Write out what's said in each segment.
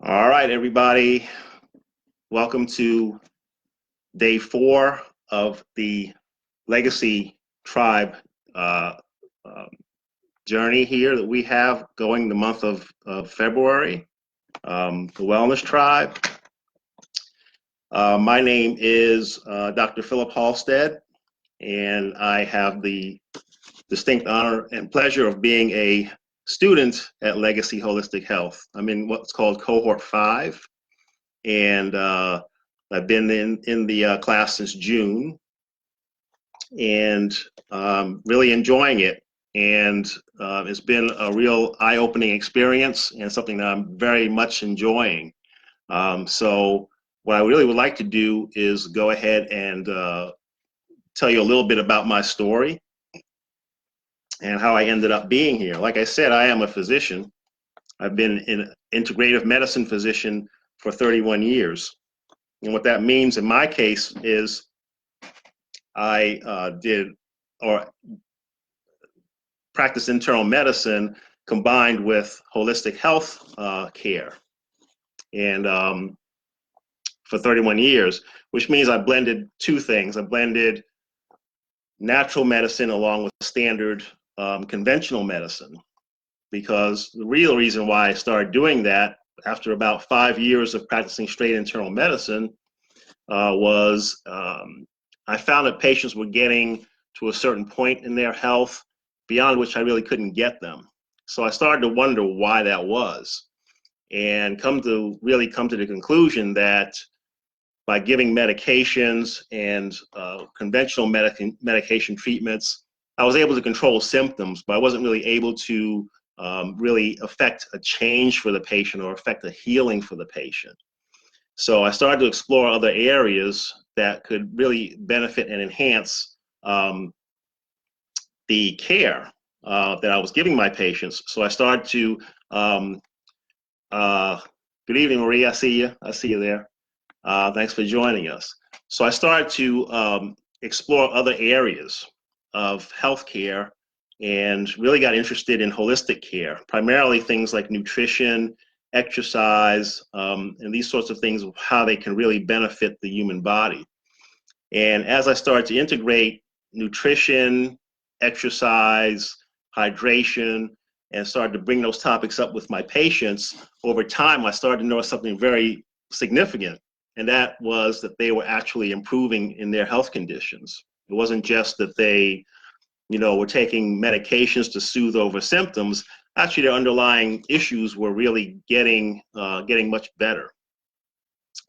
All right, everybody. Welcome to day 4 of the Legacy Tribe uh, uh, journey here that we have going the month of February, the Wellness Tribe. My name is Dr. Philip Halstead, and I have the distinct honor and pleasure of being a student at Legacy Holistic Health. I'm in what's called Cohort 5. And I've been in the class since June, and really enjoying it. And it's been a real eye-opening experience and something that I'm very much enjoying. So what I really would like to do is go ahead and tell you a little bit about my story and how I ended up being here. Like I said, I am a physician. I've been an integrative medicine physician for 31 years. And what that means in my case is I practice internal medicine combined with holistic health care. And for 31 years, which means I blended two things. I blended natural medicine along with standard conventional medicine, because the real reason why I started doing that after about 5 years of practicing straight internal medicine was I found that patients were getting to a certain point in their health beyond which I really couldn't get them. So I started to wonder why that was, and come to the conclusion that by giving medications and conventional medication treatments, I was able to control symptoms, but I wasn't really able to really affect a change for the patient or affect a healing for the patient. So I started to explore other areas that could really benefit and enhance the care that I was giving my patients. So I started to, good evening, Maria, I see you. I see you there. Thanks for joining us. So I started to explore other areas of healthcare and really got interested in holistic care, primarily things like nutrition, exercise, and these sorts of things, how they can really benefit the human body. And as I started to integrate nutrition, exercise, hydration, and started to bring those topics up with my patients, over time, I started to notice something very significant, and that was that they were actually improving in their health conditions. It wasn't just that they were taking medications to soothe over symptoms. Actually, their underlying issues were really getting much better.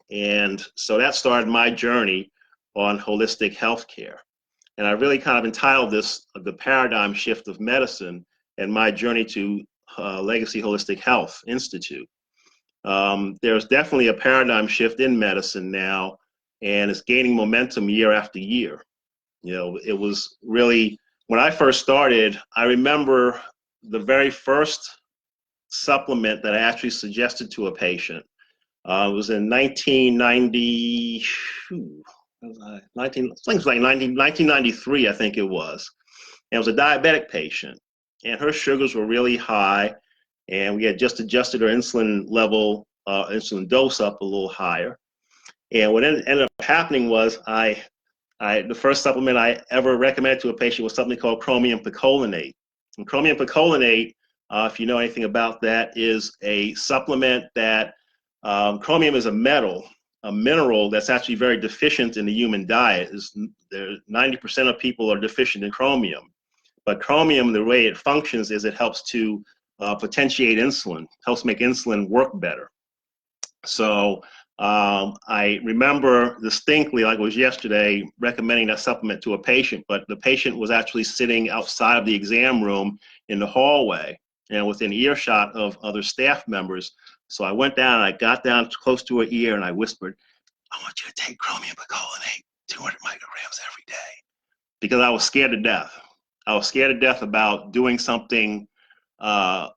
And so that started my journey on holistic healthcare. And I really kind of entitled this The Paradigm Shift of Medicine and my journey to Legacy Holistic Health Institute. There's definitely a paradigm shift in medicine now, and it's gaining momentum year after year. It was really, when I first started, I remember the very first supplement that I actually suggested to a patient. It was in 1990, I think it was like 1993, I think it was. And it was a diabetic patient, and her sugars were really high, and we had just adjusted her insulin level, insulin dose up a little higher. And what ended up happening was the first supplement I ever recommended to a patient was something called chromium picolinate. And chromium picolinate, if you know anything about that, is a supplement that chromium is a mineral that's actually very deficient in the human diet. 90% of people are deficient in chromium. But chromium, the way it functions is it helps to potentiate insulin, helps make insulin work better. So I remember distinctly, like it was yesterday, recommending that supplement to a patient, but the patient was actually sitting outside of the exam room in the hallway and within earshot of other staff members. So I went down and I got down close to her ear and I whispered, "I want you to take chromium picolinate, 200 micrograms every day," because I was scared to death. I was scared to death about doing something out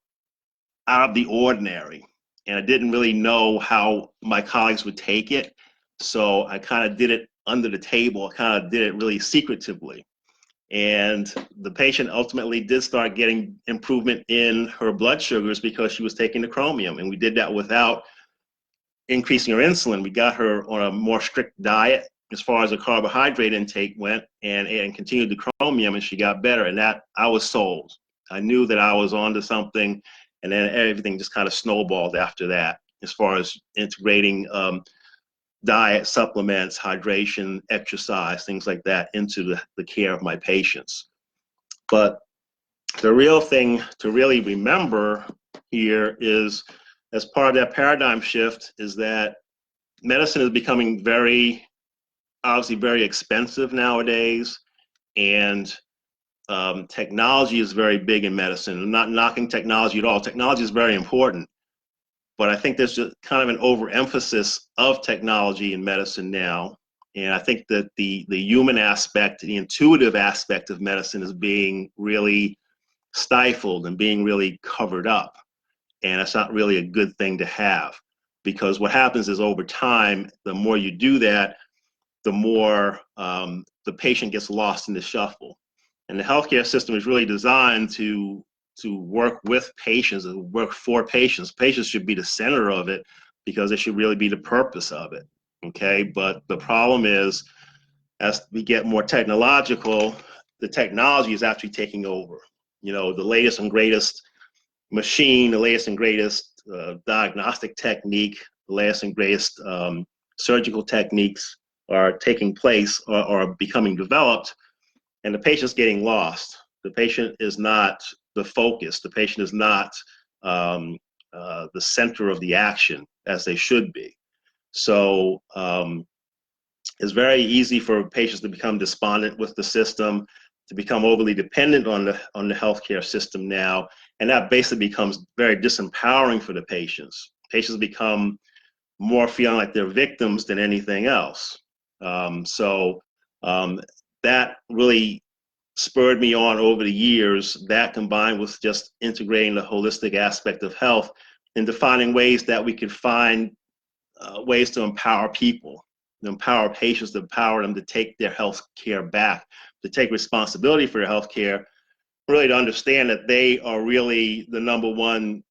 of the ordinary. And I didn't really know how my colleagues would take it. So I kind of did it under the table. I kind of did it really secretively. And the patient ultimately did start getting improvement in her blood sugars because she was taking the chromium. And we did that without increasing her insulin. We got her on a more strict diet as far as the carbohydrate intake went, and continued the chromium, and she got better. And that, I was sold. I knew that I was onto something, and then everything just kind of snowballed after that, as far as integrating diet, supplements, hydration, exercise, things like that into the care of my patients. But the real thing to really remember here is, as part of that paradigm shift, is that medicine is becoming obviously very expensive nowadays, and technology is very big in medicine. I'm not knocking technology at all. Technology is very important, but I think there's just kind of an overemphasis of technology in medicine now. And I think that the human aspect, the intuitive aspect of medicine is being really stifled and being really covered up. And that's not really a good thing to have, because what happens is, over time, the more you do that, the more the patient gets lost in the shuffle. And the healthcare system is really designed to work with patients and work for patients. Patients should be the center of it, because it should really be the purpose of it. Okay, but the problem is, as we get more technological, the technology is actually taking over. You know, the latest and greatest machine, the latest and greatest diagnostic technique, the latest and greatest surgical techniques are taking place, or are becoming developed, and the patient's getting lost. The patient is not the focus. The patient is not the center of the action, as they should be. So it's very easy for patients to become despondent with the system, to become overly dependent on the healthcare system now, and that basically becomes very disempowering for the patients. Patients become more feeling like they're victims than anything else. That really spurred me on over the years, that combined with just integrating the holistic aspect of health, and finding ways that we could find ways to empower people, to empower patients, to empower them to take their health care back, to take responsibility for their health care, really to understand that they are really the number one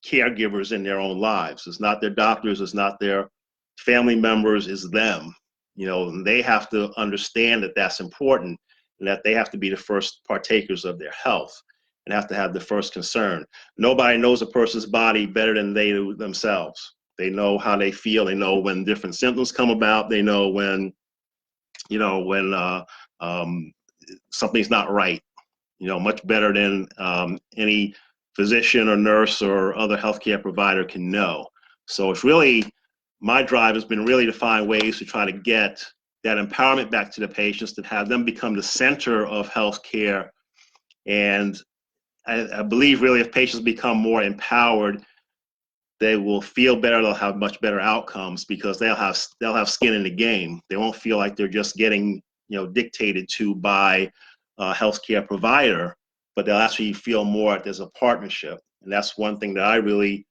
caregivers in their own lives. It's not their doctors, it's not their family members, it's them. You know, and they have to understand that that's important, and that they have to be the first partakers of their health, and have to have the first concern. Nobody knows a person's body better than they do themselves. They know how they feel. They know when different symptoms come about. They know when, something's not right. You know, much better than any physician or nurse or other healthcare provider can know. So it's really, my drive has been really to find ways to try to get that empowerment back to the patients, to have them become the center of healthcare. And I believe really, if patients become more empowered, they will feel better. They'll have much better outcomes, because they'll have skin in the game. They won't feel like they're just getting, dictated to by a healthcare provider, but they'll actually feel more like there's a partnership. And that's one thing that I really,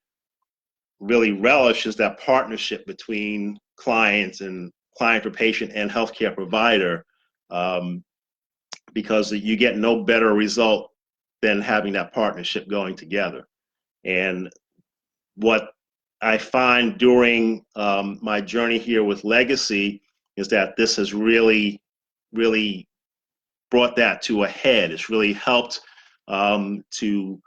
really relish, is that partnership between client or patient and healthcare provider, because you get no better result than having that partnership going together. And what I find during my journey here with Legacy is that this has really, really brought that to a head. It's really helped to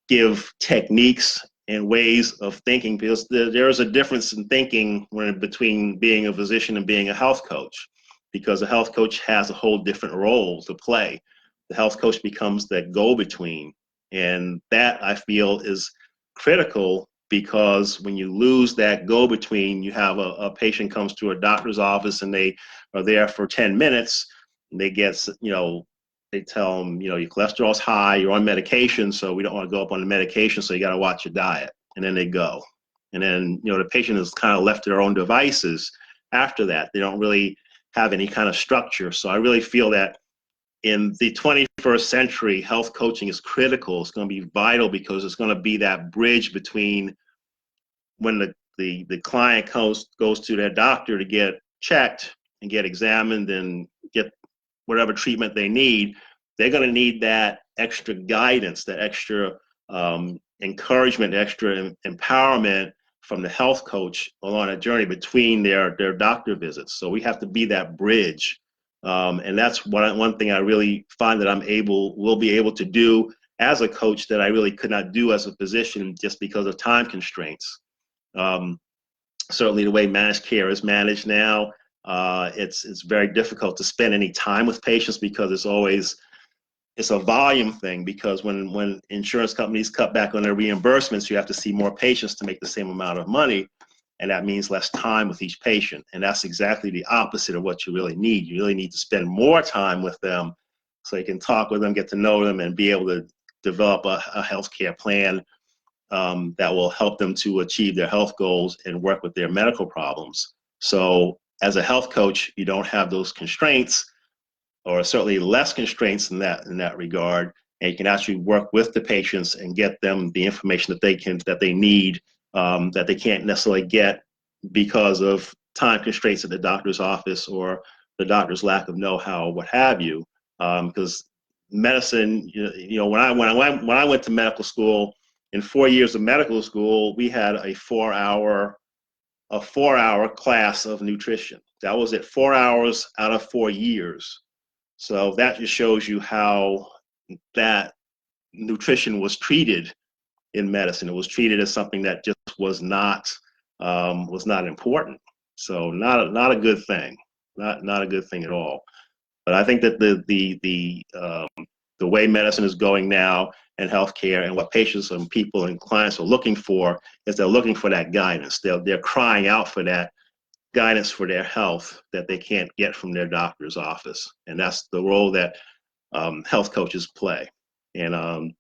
give techniques and ways of thinking, because there is a difference in thinking between being a physician and being a health coach, because a health coach has a whole different role to play. The health coach becomes that go-between, and that, I feel, is critical, because when you lose that go-between, you have a patient comes to a doctor's office and they are there for 10 minutes, and they get, they tell them, your cholesterol's high, you're on medication, so we don't want to go up on the medication, so you got to watch your diet. And then they go. And then, the patient is kind of left to their own devices after that. They don't really have any kind of structure. So I really feel that in the 21st century, health coaching is critical. It's going to be vital, because it's going to be that bridge between when the client goes to their doctor to get checked and get examined and get whatever treatment they need. They're going to need that extra guidance, that extra encouragement, extra empowerment from the health coach along a journey between their doctor visits. So we have to be that bridge. And that's one thing I really find that will be able to do as a coach that I really could not do as a physician just because of time constraints. Certainly the way managed care is managed now, it's very difficult to spend any time with patients because it's a volume thing, because when insurance companies cut back on their reimbursements, you have to see more patients to make the same amount of money, and that means less time with each patient. And that's exactly the opposite of what you really need. You really need to spend more time with them so you can talk with them, get to know them, and be able to develop a healthcare plan that will help them to achieve their health goals and work with their medical problems. So as a health coach, you don't have those constraints, or certainly less constraints in that regard, and you can actually work with the patients and get them the information that they need, that they can't necessarily get because of time constraints at the doctor's office or the doctor's lack of know-how, what have you. Because medicine, when I went to medical school, in 4 years of medical school, we had a 4-hour class of nutrition. That was it, 4 hours out of 4 years. So that just shows you how that nutrition was treated in medicine. It was treated as something that just was not important. So not a good thing, not a good thing at all. But I think that the way medicine is going now in healthcare, and what patients and people and clients are looking for, is they're looking for that guidance. They're crying out for that guidance for their health that they can't get from their doctor's office. And that's the role that health coaches play. And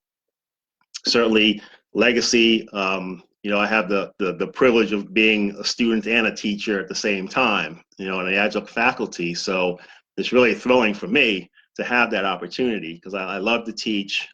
certainly legacy, I have the privilege of being a student and a teacher at the same time, and an adjunct faculty. So it's really thrilling for me to have that opportunity, because I love to teach.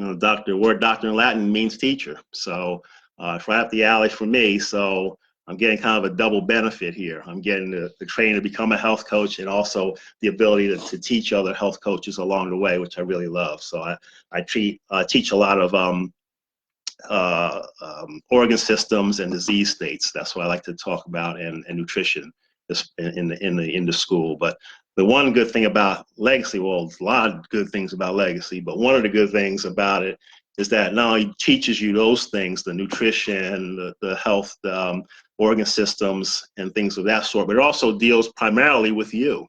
Word doctor in Latin means teacher. So it's right up the alley for me. So I'm getting kind of a double benefit here. I'm getting the training to become a health coach, and also the ability to teach other health coaches along the way, which I really love. So I teach a lot of organ systems and disease states. That's what I like to talk about, and nutrition in the school. But the one good thing about legacy, well, there's a lot of good things about legacy, but one of the good things about it is that not only teaches you those things, the nutrition, the health, organ systems, and things of that sort, but it also deals primarily with you.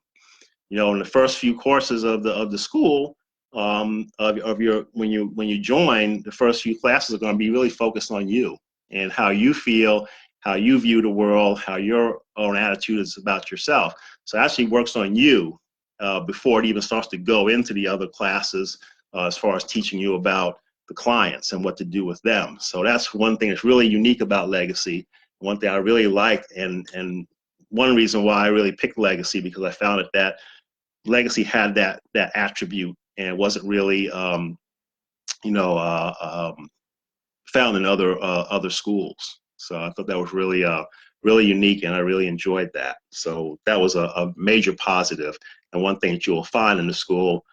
In the first few courses of the school, when you join, the first few classes are going to be really focused on you and how you feel, how you view the world, how your own attitude is about yourself. So it actually works on you before it even starts to go into the other classes, as far as teaching you about the clients and what to do with them. So that's one thing that's really unique about legacy. One thing I really liked, and one reason why I really picked legacy, because I found that legacy had that attribute, and it wasn't really found in other schools. So I thought that was really unique, and I really enjoyed that. So that was a major positive. And one thing that you will find in the school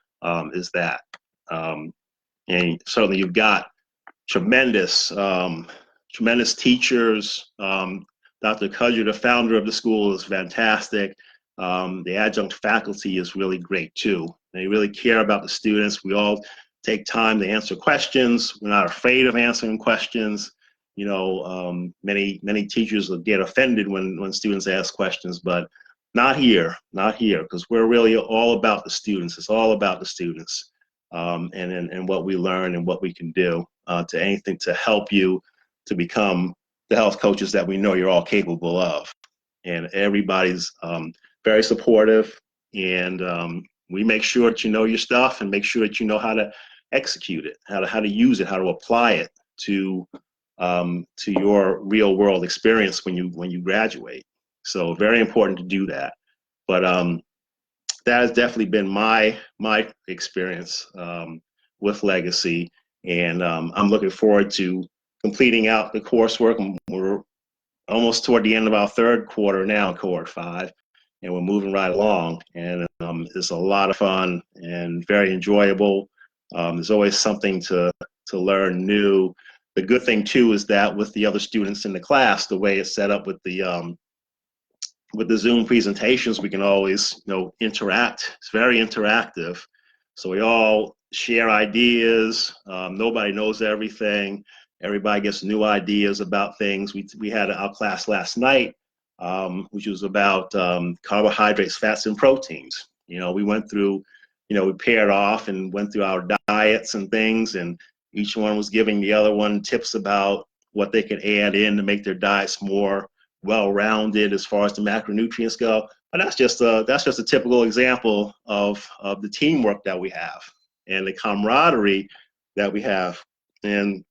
is that, and certainly you've got tremendous teachers. Dr. Cudger, the founder of the school, is fantastic. The adjunct faculty is really great too. They really care about the students. We all take time to answer questions. We're not afraid of answering questions. Many teachers will get offended when students ask questions, but not here, because we're really all about the students. It's all about the students, and what we learn and what we can do to anything to help you to become the health coaches that we know you're all capable of. And everybody's very supportive, and we make sure that you know your stuff, and make sure that you know how to execute it, how to use it, how to apply it to your real world experience when you graduate. So very important to do that. But that has definitely been my experience with legacy, and I'm looking forward to completing out the coursework. We're almost toward the end of our third quarter now, cohort 5, and we're moving right along. And it's a lot of fun and very enjoyable. There's always something to learn new. the good thing too is that with the other students in the class, the way it's set up with the Zoom presentations, we can always, interact. It's very interactive. So we all share ideas. Nobody knows everything. Everybody gets new ideas about things. We had our class last night, which was about carbohydrates, fats, and proteins. We went through, we paired off and went through our diets and things, and each one was giving the other one tips about what they could add in to make their diets more well-rounded as far as the macronutrients go. But that's just a typical example of the teamwork that we have and the camaraderie that we have. And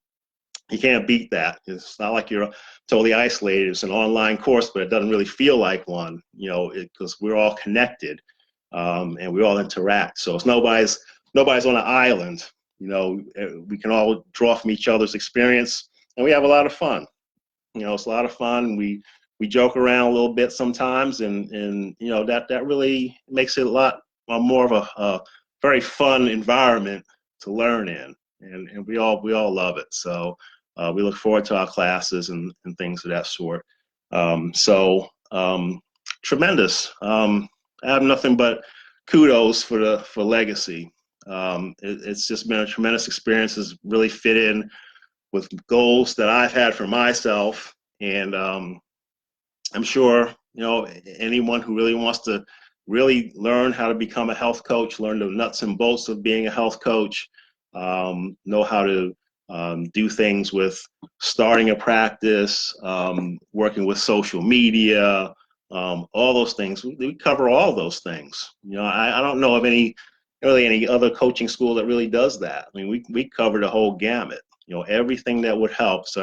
you can't beat that. It's not like you're totally isolated. It's an online course, but it doesn't really feel like one, because we're all connected, and we all interact. So it's nobody's on an island. We can all draw from each other's experience, and we have a lot of fun. It's a lot of fun. We joke around a little bit sometimes, and that really makes it a lot more of a very fun environment to learn in, and we all love it. So we look forward to our classes and things of that sort. Tremendous. I have nothing but kudos for Legacy. It's just been a tremendous experience. It's really fit in with goals that I've had for myself, and I'm sure anyone who really wants to really learn how to become a health coach, learn the nuts and bolts of being a health coach, know how to do things with starting a practice, working with social media, all those things. We cover all those things. I don't know of any other coaching school that really does that. I mean, we cover the whole gamut. Everything that would help. So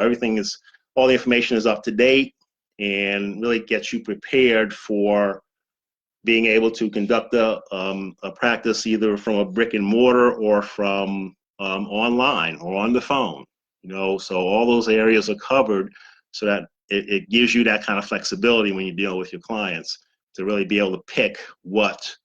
all the information is up to date and really gets you prepared for being able to conduct a practice either from a brick and mortar or from online or on the phone. So all those areas are covered so that it gives you that kind of flexibility when you deal with your clients to really be able to pick what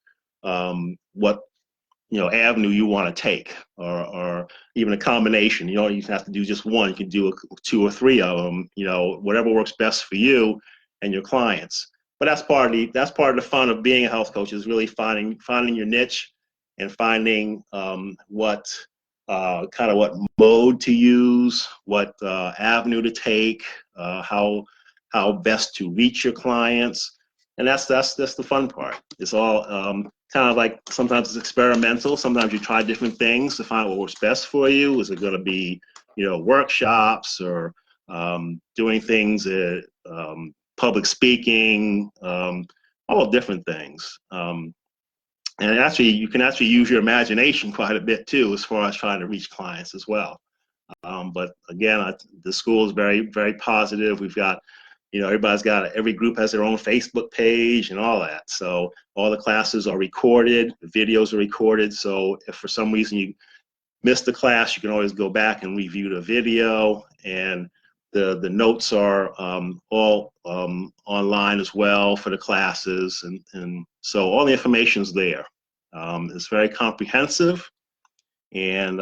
avenue you want to take, or even a combination. You don't even have to do just one. You can do two or three of them. Whatever works best for you and your clients. But that's part of the fun of being a health coach, is really finding your niche and finding what mode to use, what avenue to take, how best to reach your clients. And that's the fun part. It's all kind of like, sometimes it's experimental. Sometimes you try different things to find what works best for you. Is it going to be, workshops or doing things at public speaking, all different things. And actually, you can use your imagination quite a bit too, as far as trying to reach clients as well. But again, the school is very, very positive. We've got, every group has their own Facebook page and all that. So all the classes are recorded, the videos are recorded. So if for some reason you missed the class, you can always go back and review the video, and the notes are all online as well for the classes. And so all the information's there. It's very comprehensive, and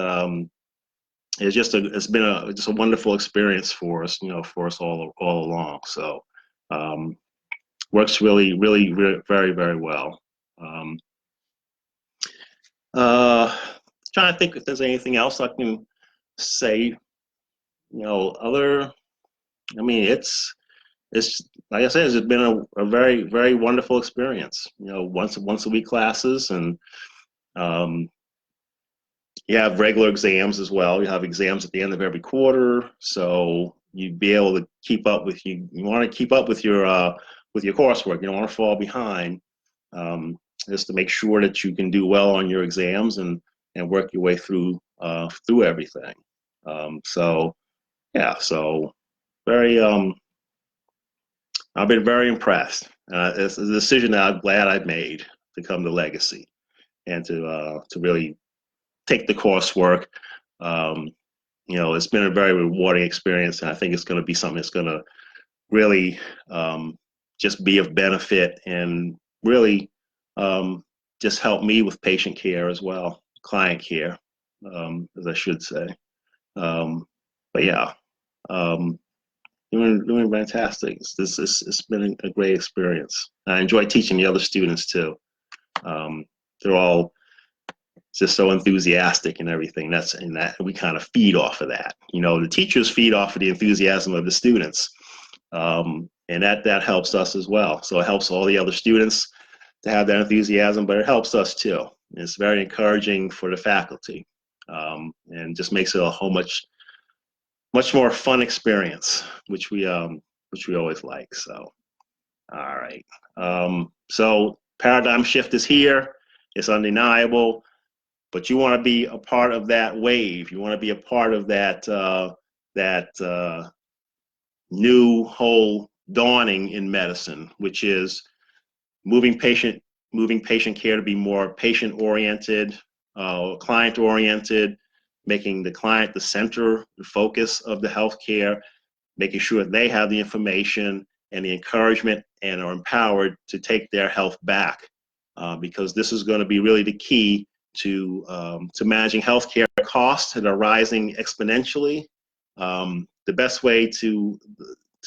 it's been a wonderful experience for us, all along. So works really, really, really very, very well. Trying to think if there's anything else I can say. It's like I said, it's been a very, very wonderful experience. Once a week classes, and you have regular exams as well. You have exams at the end of every quarter, so you'd be able to keep up with you want to keep up with your coursework. You don't want to fall behind, just to make sure that you can do well on your exams and work your way through everything. So very I've been very impressed. It's a decision that I'm glad I made to come to Legacy and to really take the coursework. It's been a very rewarding experience, and I think it's going to be something that's going to really just be of benefit and really just help me with patient care as well, client care, as I should say. But yeah, Doing fantastic. It's been a great experience. I enjoy teaching the other students too. They're all just so enthusiastic and everything. That we kind of feed off of that. You know, the teachers feed off of the enthusiasm of the students, and that helps us as well. So it helps all the other students to have that enthusiasm, but it helps us too. It's very encouraging for the faculty, and just makes it a whole much more fun experience, which we always like. So, all right. So paradigm shift is here. It's undeniable, but you want to be a part of that wave. You want to be a part of that new whole dawning in medicine, which is moving patient care to be more patient oriented, client oriented, making the client the center, the focus of the healthcare, making sure they have the information and the encouragement and are empowered to take their health back, because this is going to be really the key to managing healthcare costs that are rising exponentially. The best way to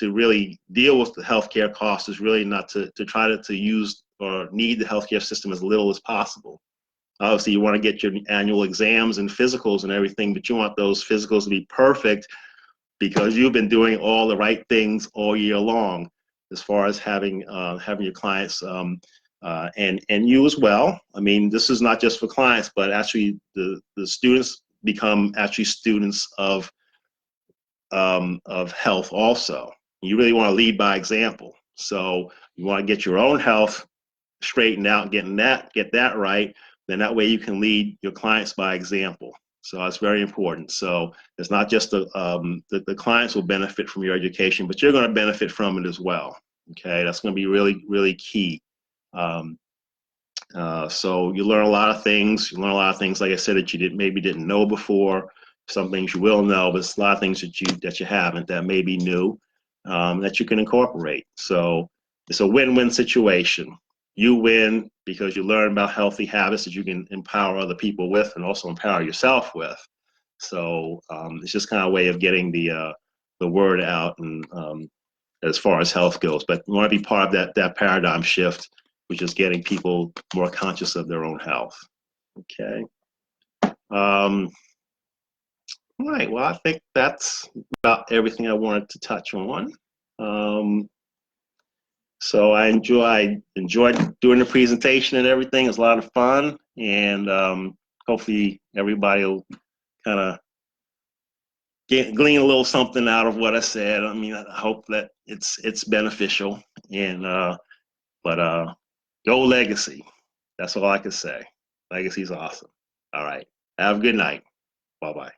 really deal with the healthcare costs is really not to try to use or need the healthcare system as little as possible. Obviously, you want to get your annual exams and physicals and everything, but you want those physicals to be perfect because you've been doing all the right things all year long, as far as having your clients and you as well. I mean, this is not just for clients, but actually the students become actually students of health also. You really want to lead by example. So you want to get your own health straightened out, get that right. Then that way you can lead your clients by example. So that's very important. So it's not just the clients will benefit from your education, but you're going to benefit from it as well. Okay, that's going to be really, really key. So you learn a lot of things. You learn a lot of things, like I said, that you maybe didn't know before. Some things you will know, but it's a lot of things that you haven't that may be new, that you can incorporate. So it's a win-win situation. You win because you learn about healthy habits that you can empower other people with, and also empower yourself with. So it's just kind of a way of getting the word out, and as far as health goes. But you want to be part of that paradigm shift, which is getting people more conscious of their own health. Okay. All right. Well, I think that's about everything I wanted to touch on. So I enjoyed doing the presentation and everything. It's a lot of fun, and hopefully everybody will kind of glean a little something out of what I said. I mean, I hope that it's beneficial, and but go Legacy. That's all I can say. Legacy's awesome. All right. Have a good night. Bye-bye.